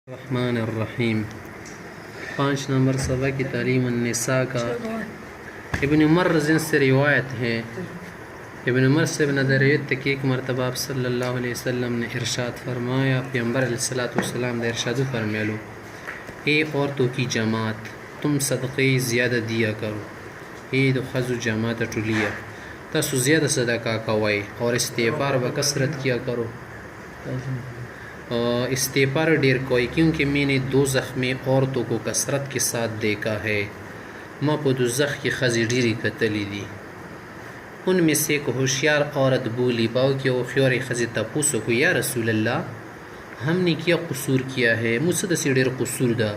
रहमानिर्रहीम 5 number सबक की तालीम अन्निसा का इब्न उमर रज़ी से रिवायत है। इब्न उमर से नज़रियत कि एक मरतबा आप सल्लल्लाहु अलैहि वसल्लम ने इरशाद फरमाया, पैगंबर अलैहिस्सलातु वस्सलाम ने इरशाद फरमाया, ए औरतों की जमात तुम सदक़े ज़्यादा दिया करो। ए दो खज़ु जमात टुलिया तसु ज़्यादा सदका कवाई और इस्तिग़फ़ार व कसरत किया करो। इस्तिग़फ़ार ढेर कोई, क्योंकि मैंने दोज़ख में औरतों को कसरत के साथ देखा है। माँ पे दोज़ख की खज़ी ढेरी कतली दी। उनमें से एक होशियार औरत बोली, बाओ कि वो ख्योर खज़ी तपूसो को, या रसूल अल्लाह हमने क्या कसूर किया है, मुझसे दसी ढेर कसूर दा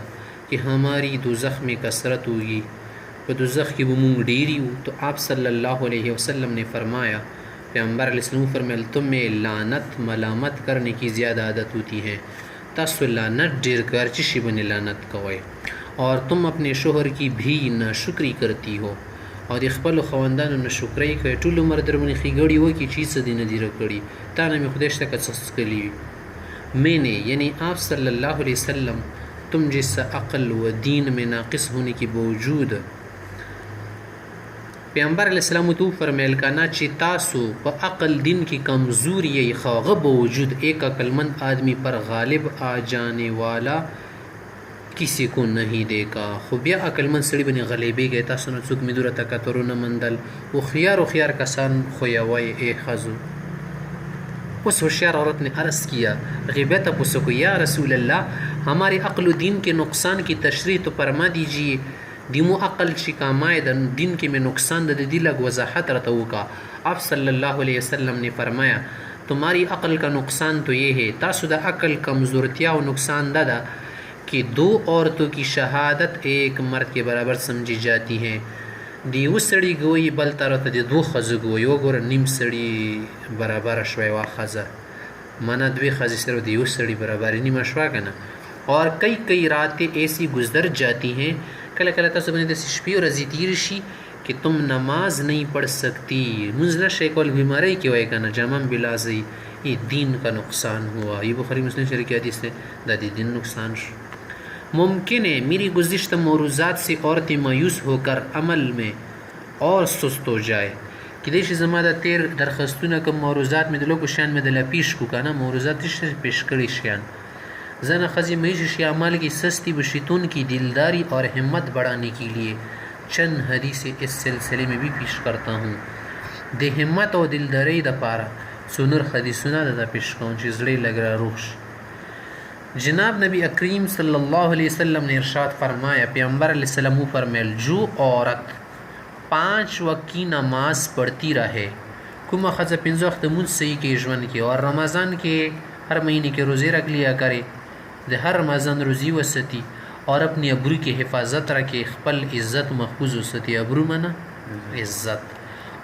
कि हमारी दोज़ख में कसरत होगी, व दोज़ख की बमूंग ढेरी हो। तो आप सल्लल्लाहु अलैहि वसल्लम ने फरमाया, पैगंबर अलैहिस्सलाम फरमाया, तुम्हें लानत मलामत करने की ज़्यादा आदत होती है, तस्व लानत ढेर कर चिशी बने लानत कवाए, और तुम अपने शोहर की भी नाशुक्री करती हो और इकबल ख़वानदान न शुक्र कर टुल उमर दरमनी खिगड़ी हो कि चीज़ से दिन दी रकड़ी ताना में खुदेश तक सस्कली मैंने यानी आप सल्लल्लाहु अलैहि वसल्लम तुम जैसा अक़ल व दीन में नाक़िस होने के बावजूद पैगंबर अलैहिस्सलाम तो फरमायल का ना चितासु व अक़ल दिन की कमज़ोरी ये ख़ाग़ बावजूद एक अक़लमंद आदमी पर गालिब आ जाने वाला किसी को नहीं देखा। खुबिया अक़लमंद सड़ी बने गलेबे गए तासुन चुक मिदुर तक तरो न मंदल वो खियार कसान खोया वाए ए खज़ु। उस होशियार औरत ने अर्ज़ किया, ग़िबत पुसो को, या रसूल अल्लाह हमारे अक़ल दीन के नुकसान की तशरीह तो फरमा दीजिए। दिमो अक़ल शिकामाए दिन के में नुकसान द दिलग वज़ाहत रहता का। आप सल्लल्लाहु अलैहि वसल्लम ने फरमाया, तुम्हारी अक़ल का नुकसान तो ये है, तासुदा अक़ल कमज़ोरतिया व नुकसान दादा कि 2 औरतों की शहादत एक मर्द के बराबर समझी जाती है। दी उस सड़ी गोई बलता रहता दी 2 खज़ गोई वो गोर निम सड़ी बराबर अशवा वा खज़ा माना 2 खज़ सिर्फ दी उस सड़ी बराबर निम अशवा का ना। और कई रातें ऐसी गुजर जाती हैं कल कल तस बने दशपी और रजीतीरशी कि तुम नमाज नहीं पढ़ सकती। मुझना शेकल बीमारी की वजह का ना जमम बिलाजी ये दीन का नुकसान हुआ। ये बुखारी मुस्लिम शरीफ की हदीस है, दादी दिन नुकसान। मुमकिन है मेरी गुज़िश्त मौरूज़ात से औरतें मायूस होकर अमल में और सुस्त हो जाए कि देश ज़मादा तेर दरख्स्तुना कम मौरूज़ात में दिलों को शान में दिला पीश को का ना मौरूज़ात पेश करी शान जना खजी मीश अमाल की सस्ती बशीतून की दिलदारी और हिम्मत बढ़ाने के लिए चंद हदीसें इस सिलसिले में भी पेश करता हूँ। दे हिम्मत और दिलदारी द पारा सुनर हदीसुना दा पेश कौन चिजड़े लग रहा रूश। जनाब नबी अकरीम सल्लल्लाहु अलैहि वसल्लम ने इरशाद फरमाया, पैगंबर अलैहिस्सलाम फरमाया, जो औरत 5 वक्त की नमाज पढ़ती रहे कुमा खज़ 5 वक्त मुझ सही के जवन के और रमज़ान के हर महीने के रोज़े रख लिया करे, हर रमज़ान रोज़ी वसती और अपनी अब्रू की हिफाजत रखे, खपल इज़्ज़त महफूज वसती, अब्रू मना इज़्ज़त,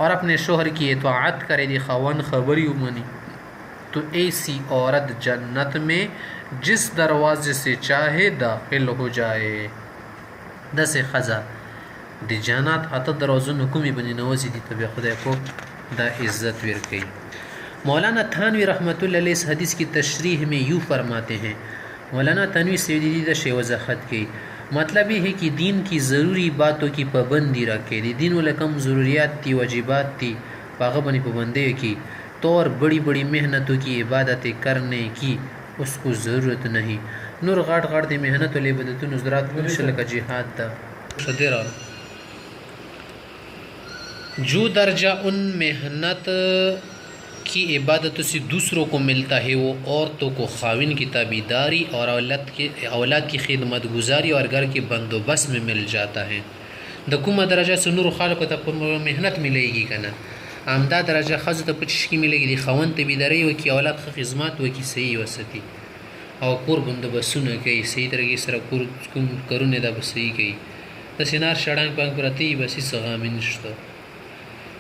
और अपने शोहर की इताअत करे दी खवान खबरी उमनी, तो ऐसी औरत जन्नत में जिस दरवाज़े से चाहे दाखिल हो जाए। दस खज़ा दी जन्नत अत दरवाज़ों हुक्मी बनी नवाजी दी तब खुदा को दा इज़्ज़त विर गई। मौलाना थानवी रहमतुल्लाह अलैह इस हदीस की तशरीह में यूँ फरमाते हैं, मौलाना थानवी सैयदी श वज़ाहत की मतलब ये है कि दीन की ज़रूरी बातों की पाबंदी रखे दी, दीन वाला कम ज़रूरियात थी वाजिबात थी पागा बनी पाबंदी की, तो और बड़ी मेहनतों की इबादतें करने की उसको ज़रूरत नहीं। नूर गाट गाट दी मेहनत वाली इबादतों नुज़रात मुशल का जिहाद था सदेरा जो दर्जा उन मेहनत की इबादतों से दूसरों को मिलता है वो औरतों को खाविन की ताबीदारी और औलाद की खिदमत गुजारी और घर के बंदोबस्त में मिल जाता है। दकुमा दर्जा से नूर खाल को तब मेहनत मिलेगी का ना आमदा दर्जा खज़ तो पचिश की मिलेगी दी खवन ताबीदारी व की औलाद की खिदमत व की सही वसती और कुर बंदोबस्त न कही सही तरीके से कुर करूँ दा सही कही तसिनार शड़ांग पांग प्रति बसी सगामिनश्तो।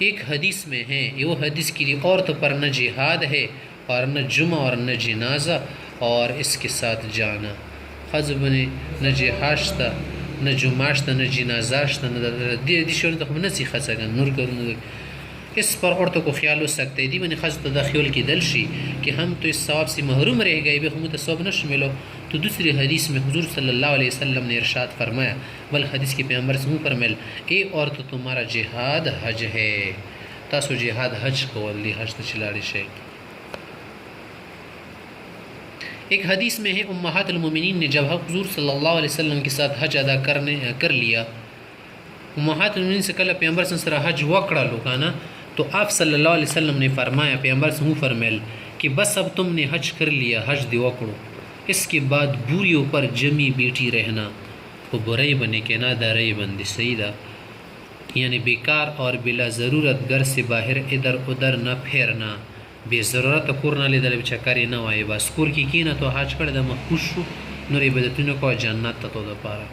एक हदीस में है वो हदीस की औरत पर न जिहाद है और न जुमा और न जनाजा और इसके साथ जाना खज़ बने न जिहाश्ता न जुमाश्ता न जनाजाश्ता न दिशों तो हम न सीखा सकें नूर करूँ इस पर औरतों को ख्याल हो सकते है दी मैंने खज़ तदाखिल की दलशी कि हम तो इस सवाब से महरूम रह गए, हम तो सब नश मिलो तो दूसरी हदीस में हुजूर सल्लल्लाहु अलैहि वसल्लम ने इरशाद फरमाया, बल हदीस के पैगंबर से फरमाइल, ए और तो तुम्हारा जिहाद हज है, तासो जिहाद हज कोल दी, हज तो चिलाड़ी शे। एक हदीस में है उम्महातुल मोमिनीन ने जब हुजूर सल्लल्लाहु अलैहि वसल्लम के साथ हज अदा कर लिया, उम्महातुल मोमिनीन से कल पैगंबर से हज वकड़ा लोगा ना, तो आप सल्लल्लाहु अलैहि वसल्लम ने फरमाया, पैगंबर से फरमाइल कि बस अब तुमने हज कर लिया, हज दे वकड़ो, इसके बाद बुरियों पर जमी बेटी रहना, वो बुराई बने के ना दरई बंदी सईदा, यानी बेकार और बिला ज़रूरत घर से बाहर इधर उधर न फेरना, बेज़रूरत कोर ना लेदल बिचकारी न वाए, बस कोर की ना तो हज कर द मखुशु नूर इबादतों को जन्नत तो द पारा।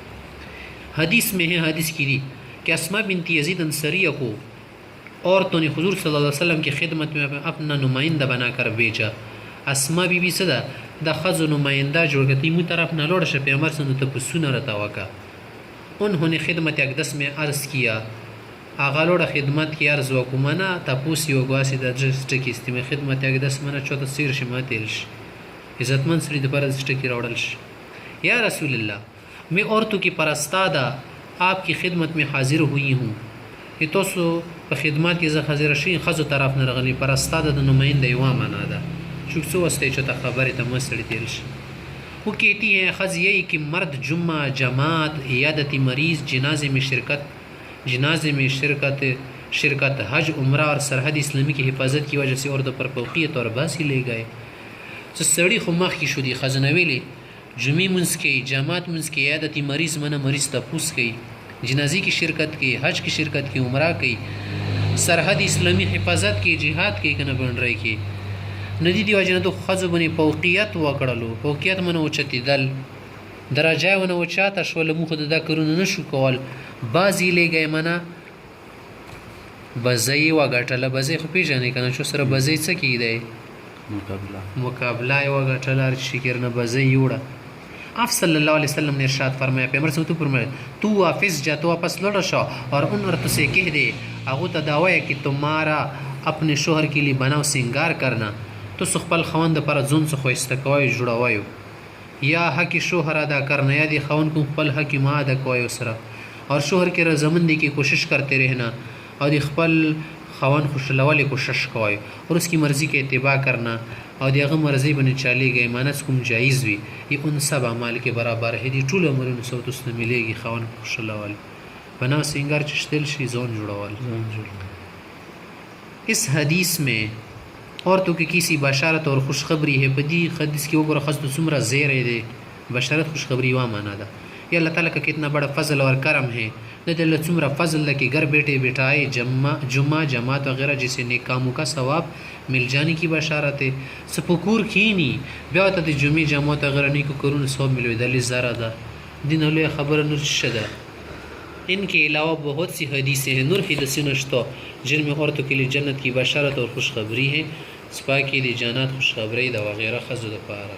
हदीस में है, हदीस की दी कि अस्मा बिनती यजीद अंसरिया को औरतों ने हुजूर सल्लल्लाहु अलैहि वसल्लम की खिदमत में अपना नुमाइंदा बनाकर भेजा। अस्मा बीबी सदा द खज़ नुमाइंदा जोड़ के तीमू तरफ न लौट शपे अमर सन तो पुसुन रतावा का। उन्होंने खिदमत अकदस में अर्ज़ किया, आगालोड़ खिदमत की अर्ज़ वकुमना तपूसी वगवासी दस्ट की इस्तेमाल खिदमत अकदस मना चौथा सिर शमा तेलश इज़्ज़तमंद सरी दोबारा दस्ट की रावड़लश, या रसूलल्लाह मैं औरतों की परस्तादा आपकी खिदमत में हाजिर हुई हूँ, ये तो सो खिदमत की हाजिर शी खज़ तरफ न रगली परस्तादा नुमाइंदा युवा माना दा शुक्सो वस्ते चौथा खबर तमसड़ी तेलश। वो कहती हैं खज़ यही कि मर्द जुम्मा जमात इयादती मरीज़ जनाजे में शिरकत हज उम्रा और सरहद इस्लामी की हिफाजत की वजह से औरतों पर फौक़ियत और बासी ले गए। तो सड़ी खुमाख की शुदी खजनवेली जुमी मुंस की जमात मुंस की इयादती मरीज़ मना मरीज़ तपूस की जनाजी की शिरकत की, हज की शिरकत की, उम्रा की, सरहद इस्लामी हिफाजत की, जिहाद की कना बन रही की नदी दी वजह तो खज़ बनी फौक़ियत वकड़लो, फौक़ियत मन उचती दल दराजा वन उचाता शोल मुख दा करून नशु कॉल बाजी ले गए मना बजई व गटला बजई खपी जाने कना शो सर बजई च की दे मुकाबला व गटला शिकर न बजई उड़ा। आप सल्लल्लाहु अलैहि वसल्लम ने इरशाद फरमाया, पैगंबर से फरमाया, तू वापस जा, तो वापस लौट शो और उन औरतों से कह दे आगो तदावा है कि तुम्हारा अपने शोहर के लिए बनाओ सिंगार करना, तो सुखपल खवंद पर जुन से खोइस्तकवाय जुड़ावायो या हक शोहर अदा करना, या दी खवन को खपल हक माँ अदा कवायो सरा, और शोहर के रजामंदी की कोशिश करते रहना और खपल खवन खुशलवाले कोशिश कवायो और उसकी मर्ज़ी के इत्तिबा करना और अगर मर्ज़ी बने चाली गए मानस कुम जायज़ भी, ये उन सब अमाल के बराबर है। दी टूल उम्र सौत उसने मिलेगी खवन खुशलवाले बना सिंगार चिश्तिल शी जोन जुड़ावाल। इस हदीस में औरतों की किसी बशारत और खुशखबरी है, बदी हदीस की ओगर खज़ सुमरा ज़ेर दे बशारत खुशखबरी वा माना दा, ये अल्लाह ताला का कितना बड़ा फ़ज़ल और करम है, न दिल सुमरा फ़ज़ल कि घर बैठे बिठाए जुम्मा जमात वगैरह जिसे नेक कामों का सवाब मिल जाने की बशारत है। सपुकूर खीनी ब्यात जुम्मे जमात वगैरह नहीं को करून सब मिलो दल ज़रा दा दिन हलो खबर नुशदा। इनके अलावा बहुत सी हदीसें हैं नूर हिदसिनश्तो जिनमें औरतों के लिए जन्नत की बशारत और खुशखबरी है, स्पा के लिए जन्नत खुशखबरी दा वगैरह खज़ द पारा।